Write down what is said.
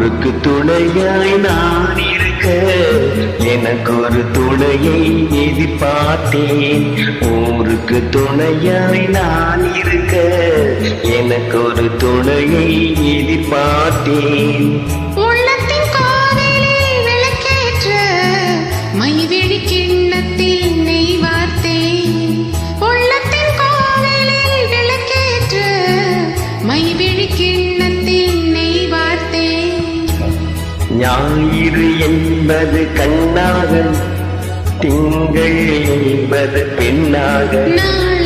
ஊருக்கு துணையாய் நான் இருக்க எனக்கு ஒரு துணையை எதிர்பார்த்தேன். ஊருக்கு துணையாய் நான் இருக்க எனக்கு ஒரு துணையை எதிர்பார்த்தேன். உள்ளத்தின் கோவிலில் விளக்கேற்ற மைவிழி கிண்ணத்தில் நெய் வார்த்தேன். உள்ளத்தின் கோவிலில் விளக்கேற்ற மைவிழி கிண்ணத்தில் நெய் வார்த்தேன். ஞாயிறு என்பது கண்ணாக, திங்கள் என்பது பெண்ணாக, நாளை